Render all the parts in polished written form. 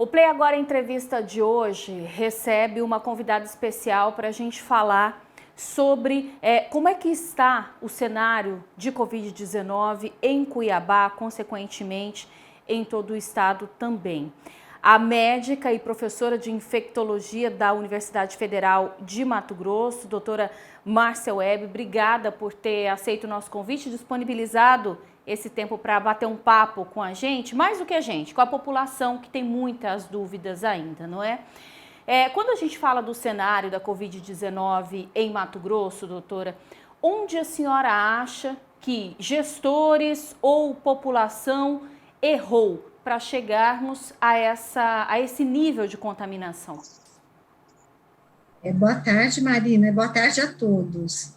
O Play Agora Entrevista de hoje recebe uma convidada especial para a gente falar sobre como é que está o cenário de Covid-19 em Cuiabá, consequentemente em todo o estado também. A médica e professora de infectologia da Universidade Federal de Mato Grosso, doutora Márcia Webb, obrigada por ter aceito o nosso convite e disponibilizado esse tempo para bater um papo com a gente, mais do que a gente, com a população que tem muitas dúvidas ainda, não é? Quando a gente fala do cenário da Covid-19 em Mato Grosso, doutora, onde a senhora acha que gestores ou população errou para chegarmos a esse nível de contaminação? Boa tarde, Marina. Boa tarde a todos.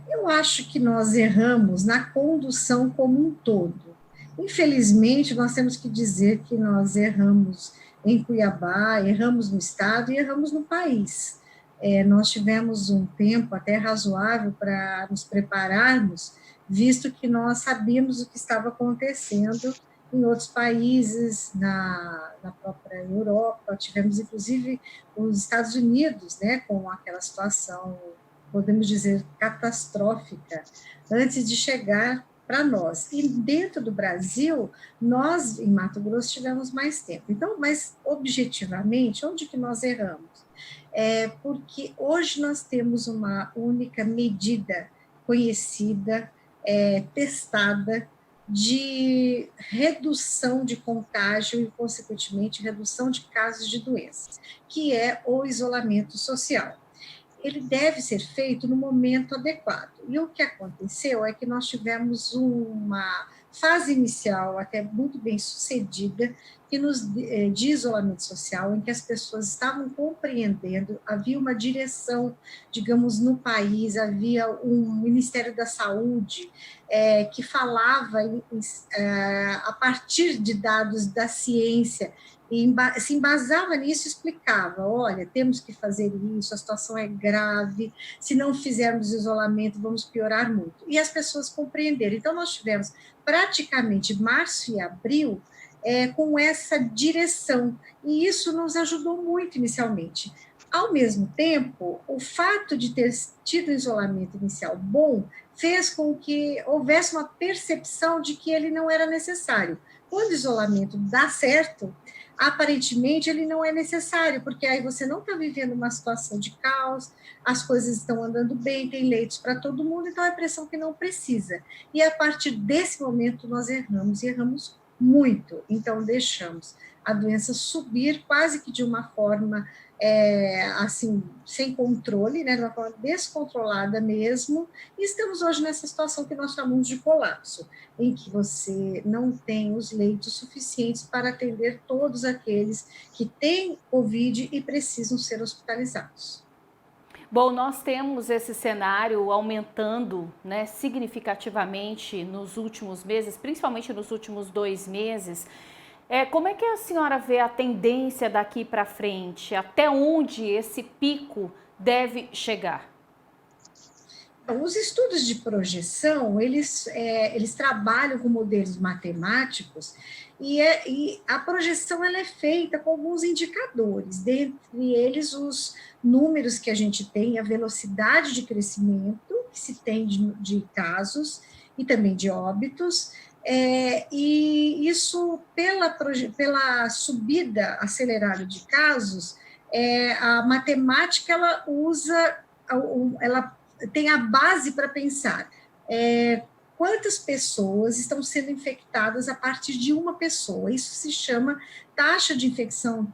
Eu acho que nós erramos na condução como um todo. Infelizmente, nós temos que dizer que nós erramos em Cuiabá, erramos no estado e erramos no país. Nós tivemos um tempo até razoável para nos prepararmos, visto que nós sabíamos o que estava acontecendo em outros países, na própria Europa, tivemos inclusive os Estados Unidos, né, com aquela situação, podemos dizer, catastrófica, antes de chegar para nós. E dentro do Brasil, nós, em Mato Grosso, tivemos mais tempo. Então, mas objetivamente, onde que nós erramos? Porque hoje nós temos uma única medida conhecida, testada, de redução de contágio e, consequentemente, redução de casos de doenças, que é o isolamento social. Ele deve ser feito no momento adequado. E o que aconteceu é que nós tivemos uma fase inicial até muito bem sucedida de isolamento social, em que as pessoas estavam compreendendo, havia uma direção, digamos, no país, havia um Ministério da Saúde que falava a partir de dados da ciência, e se embasava nisso e explicava, olha, temos que fazer isso, a situação é grave, se não fizermos isolamento, vamos piorar muito. E as pessoas compreenderam. Então, nós tivemos praticamente março e abril com essa direção, e isso nos ajudou muito inicialmente. Ao mesmo tempo, o fato de ter tido um isolamento inicial bom fez com que houvesse uma percepção de que ele não era necessário. Quando o isolamento dá certo, aparentemente ele não é necessário, porque aí você não está vivendo uma situação de caos, as coisas estão andando bem, tem leitos para todo mundo, então é a impressão que não precisa. E a partir desse momento nós erramos, e erramos muito, então deixamos a doença subir quase que de uma forma assim, sem controle, né, de uma forma descontrolada mesmo, e estamos hoje nessa situação que nós chamamos de colapso, em que você não tem os leitos suficientes para atender todos aqueles que têm Covid e precisam ser hospitalizados. Bom, nós temos esse cenário aumentando, né, significativamente nos últimos meses, principalmente nos últimos 2 meses. Como é que a senhora vê a tendência daqui para frente? Até onde esse pico deve chegar? Os estudos de projeção, eles trabalham com modelos matemáticos e a projeção ela é feita com alguns indicadores, dentre eles os números que a gente tem, a velocidade de crescimento que se tem de casos e também de óbitos, e isso, pela subida acelerada de casos, a matemática ela usa, ela tem a base para pensar quantas pessoas estão sendo infectadas a partir de uma pessoa. Isso se chama taxa de infecção,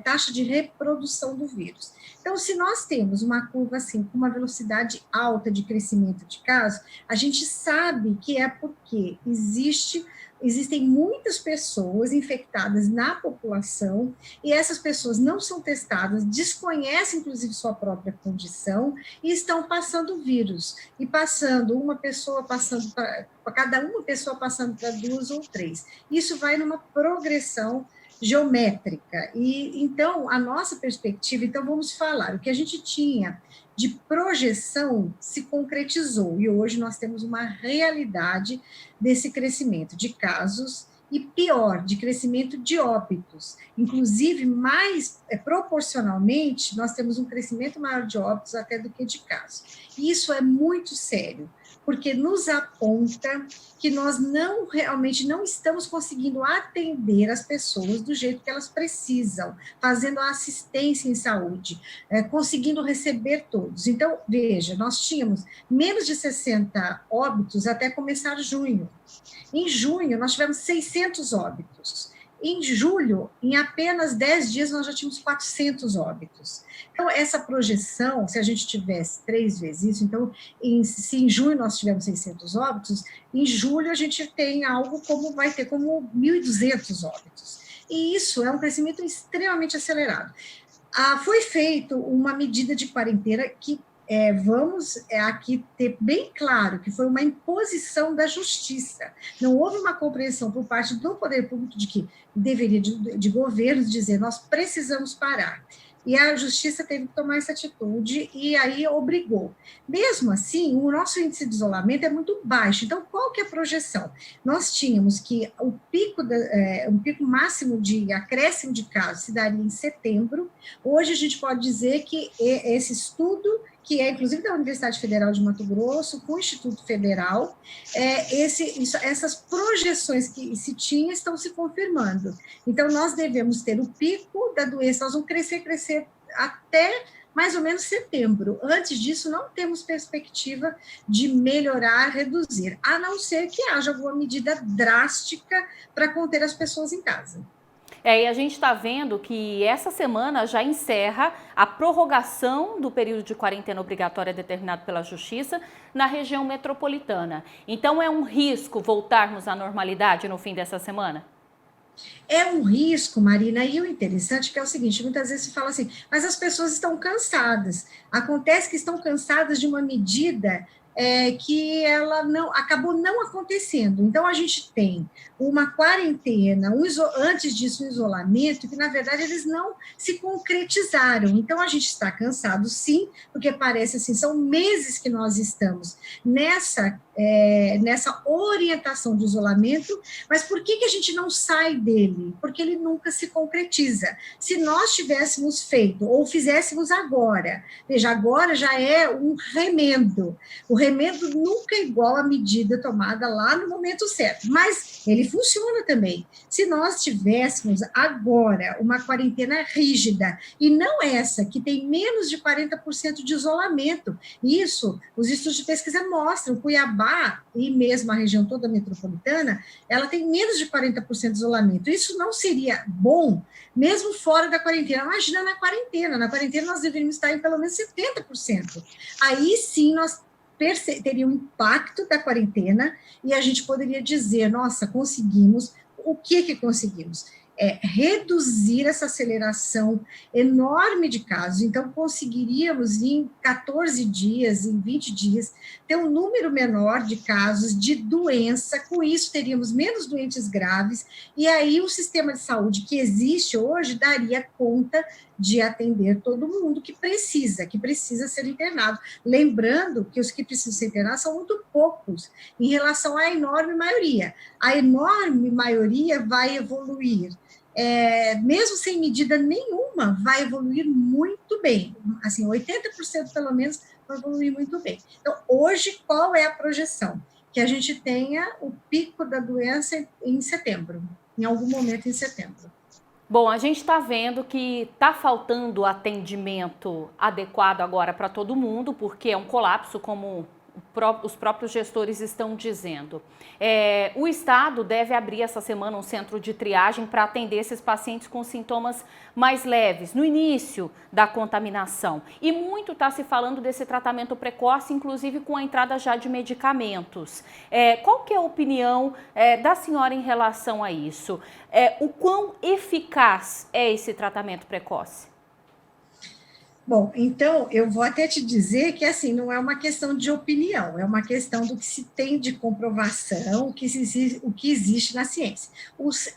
taxa de reprodução do vírus. Então, se nós temos uma curva assim, com uma velocidade alta de crescimento de casos, a gente sabe que é porque existem muitas pessoas infectadas na população e essas pessoas não são testadas, desconhecem inclusive sua própria condição e estão passando o vírus, e passando uma pessoa passando para cada uma pessoa passando para 2 ou 3. Isso vai numa progressão geométrica. E então a nossa perspectiva, então vamos falar, o que a gente tinha de projeção se concretizou e hoje nós temos uma realidade desse crescimento de casos e pior, de crescimento de óbitos. Inclusive, mais proporcionalmente, nós temos um crescimento maior de óbitos até do que de casos. E isso é muito sério, porque nos aponta que nós realmente não estamos conseguindo atender as pessoas do jeito que elas precisam, fazendo a assistência em saúde, conseguindo receber todos. Então, veja, nós tínhamos menos de 60 óbitos até começar junho. Em junho, nós tivemos 600 óbitos. Em julho, em apenas 10 dias, nós já tínhamos 400 óbitos. Então, essa projeção, se a gente tivesse 3 vezes isso, então, se em junho nós tivemos 600 óbitos, em julho a gente tem algo como, vai ter como 1.200 óbitos. E isso é um crescimento extremamente acelerado. Foi feita uma medida de quarentena que vamos aqui ter bem claro que foi uma imposição da justiça. Não houve uma compreensão por parte do poder público de que deveria, de governos, dizer nós precisamos parar. E a justiça teve que tomar essa atitude e aí obrigou. Mesmo assim, o nosso índice de isolamento é muito baixo. Então, qual que é a projeção? Nós tínhamos que o pico máximo de acréscimo de casos se daria em setembro. Hoje a gente pode dizer que esse estudo, que é inclusive da Universidade Federal de Mato Grosso, com o Instituto Federal, essas projeções que se tinha estão se confirmando. Então, nós devemos ter o pico da doença, nós vamos crescer até mais ou menos setembro. Antes disso, não temos perspectiva de melhorar, reduzir, a não ser que haja alguma medida drástica para conter as pessoas em casa. E a gente está vendo que essa semana já encerra a prorrogação do período de quarentena obrigatória determinado pela Justiça na região metropolitana. Então, é um risco voltarmos à normalidade no fim dessa semana? É um risco, Marina, e o interessante é que é o seguinte, muitas vezes se fala assim, mas as pessoas estão cansadas. Acontece que estão cansadas de uma medida que ela acabou não acontecendo. Então, a gente tem uma quarentena, antes disso, um isolamento, que, na verdade, eles não se concretizaram. Então, a gente está cansado, sim, porque parece assim, são meses que nós estamos nessa orientação de isolamento, mas por que a gente não sai dele? Porque ele nunca se concretiza. Se nós tivéssemos feito, ou fizéssemos agora, veja, agora já é um remendo. O remendo nunca é igual à medida tomada lá no momento certo, mas ele funciona também. Se nós tivéssemos agora uma quarentena rígida, e não essa, que tem menos de 40% de isolamento, isso, os estudos de pesquisa mostram, Cuiabá e mesmo a região toda metropolitana, ela tem menos de 40% de isolamento. Isso não seria bom, mesmo fora da quarentena. Imagina na quarentena nós deveríamos estar em pelo menos 70%. Aí sim nós teria um impacto da quarentena e a gente poderia dizer, nossa, conseguimos. O que conseguimos? Reduzir essa aceleração enorme de casos. Então, conseguiríamos, em 14 dias, em 20 dias, ter um número menor de casos de doença. Com isso, teríamos menos doentes graves, e aí o sistema de saúde que existe hoje daria conta de atender todo mundo que precisa ser internado. Lembrando que os que precisam ser internados são muito poucos, em relação à enorme maioria. A enorme maioria vai evoluir. Mesmo sem medida nenhuma, vai evoluir muito bem. Assim, 80% pelo menos vai evoluir muito bem. Então, hoje, qual é a projeção? Que a gente tenha o pico da doença em setembro, em algum momento em setembro. Bom, a gente está vendo que está faltando atendimento adequado agora para todo mundo, porque é um colapso, como os próprios gestores estão dizendo. O Estado deve abrir essa semana um centro de triagem para atender esses pacientes com sintomas mais leves, no início da contaminação. E muito está se falando desse tratamento precoce, inclusive com a entrada já de medicamentos. Qual que é a opinião da senhora em relação a isso? O quão eficaz é esse tratamento precoce? Bom, então, eu vou até te dizer que, assim, não é uma questão de opinião, é uma questão do que se tem de comprovação, o que existe na ciência.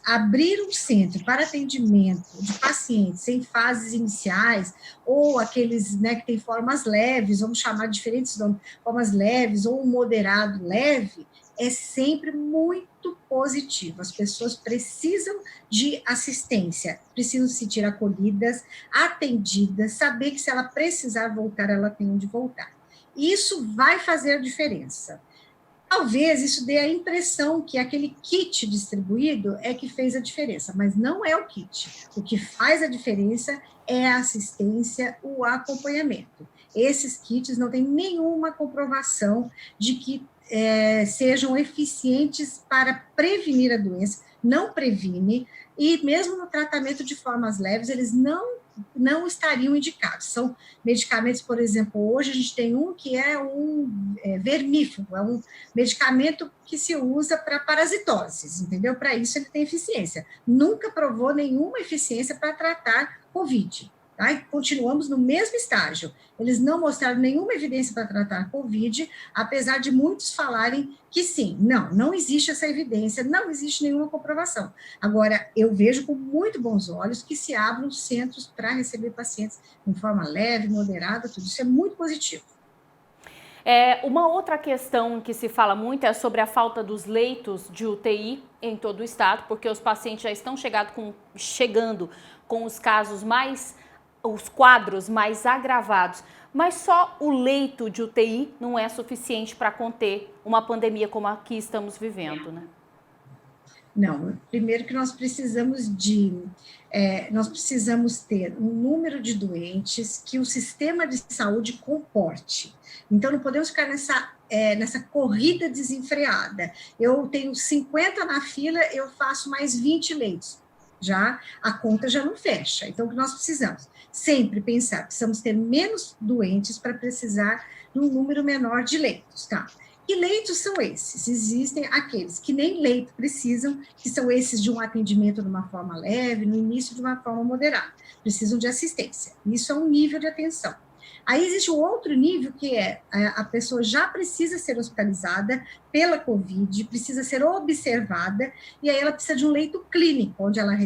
Abrir um centro para atendimento de pacientes em fases iniciais, ou aqueles, né, que têm formas leves, vamos chamar de diferentes nomes, formas leves ou um moderado leve, é sempre muito positivo. As pessoas precisam de assistência, precisam se sentir acolhidas, atendidas, saber que se ela precisar voltar, ela tem onde voltar. Isso vai fazer a diferença. Talvez isso dê a impressão que aquele kit distribuído é que fez a diferença, mas não é o kit. O que faz a diferença é a assistência, o acompanhamento. Esses kits não têm nenhuma comprovação de que sejam eficientes para prevenir a doença, não previne, e mesmo no tratamento de formas leves, eles não estariam indicados. São medicamentos, por exemplo, hoje a gente tem um que é um vermífugo, é um medicamento que se usa para parasitoses, entendeu? Para isso ele tem eficiência. Nunca provou nenhuma eficiência para tratar COVID. Tá? E continuamos no mesmo estágio. Eles não mostraram nenhuma evidência para tratar a COVID, apesar de muitos falarem que sim. Não existe essa evidência, não existe nenhuma comprovação. Agora, eu vejo com muito bons olhos que se abram centros para receber pacientes de forma leve, moderada, tudo isso é muito positivo. Uma outra questão que se fala muito é sobre a falta dos leitos de UTI em todo o estado, porque os pacientes já estão chegando com os quadros mais agravados, mas só o leito de UTI não é suficiente para conter uma pandemia como a que estamos vivendo, né? Não, primeiro que nós precisamos ter um número de doentes que o sistema de saúde comporte. Então, não podemos ficar nessa corrida desenfreada. Eu tenho 50 na fila, eu faço mais 20 leitos. A conta já não fecha. Então, o que nós precisamos? Sempre pensar, precisamos ter menos doentes para precisar de um número menor de leitos, tá? Que leitos são esses? Existem aqueles que nem leito precisam, que são esses de um atendimento de uma forma leve, no início de uma forma moderada. Precisam de assistência. Isso é um nível de atenção. Aí existe um outro nível que a pessoa já precisa ser hospitalizada pela COVID, precisa ser observada, e aí ela precisa de um leito clínico, onde ela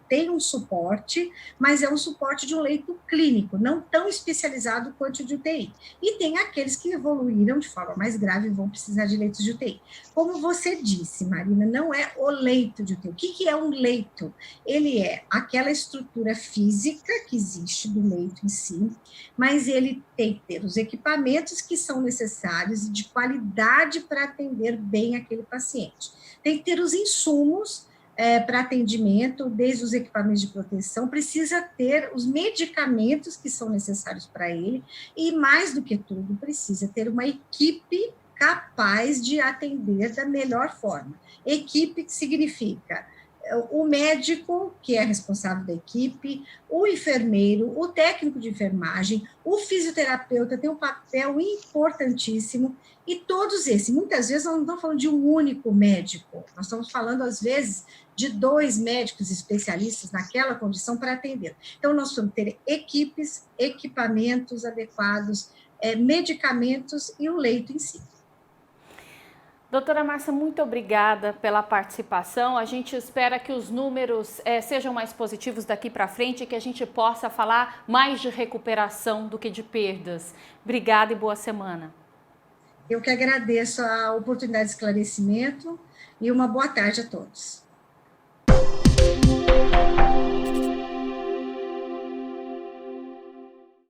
tem um suporte, mas é um suporte de um leito clínico, não tão especializado quanto o de UTI. E tem aqueles que evoluíram de forma mais grave e vão precisar de leitos de UTI. Como você disse, Marina, não é o leito de UTI. O que é um leito? Ele é aquela estrutura física que existe do leito em si, mas ele tem que ter os equipamentos que são necessários e de qualidade para atender bem aquele paciente. Tem que ter os insumos para atendimento, desde os equipamentos de proteção, precisa ter os medicamentos que são necessários para ele e, mais do que tudo, precisa ter uma equipe capaz de atender da melhor forma. Equipe que significa o médico, que é responsável da equipe, o enfermeiro, o técnico de enfermagem, o fisioterapeuta tem um papel importantíssimo, e todos esses, muitas vezes nós não estamos falando de um único médico, nós estamos falando, às vezes, de 2 médicos especialistas naquela condição para atender. Então, nós vamos ter equipes, equipamentos adequados, medicamentos e o leito em si. Doutora Márcia, muito obrigada pela participação. A gente espera que os números sejam mais positivos daqui para frente e que a gente possa falar mais de recuperação do que de perdas. Obrigada e boa semana. Eu que agradeço a oportunidade de esclarecimento e uma boa tarde a todos.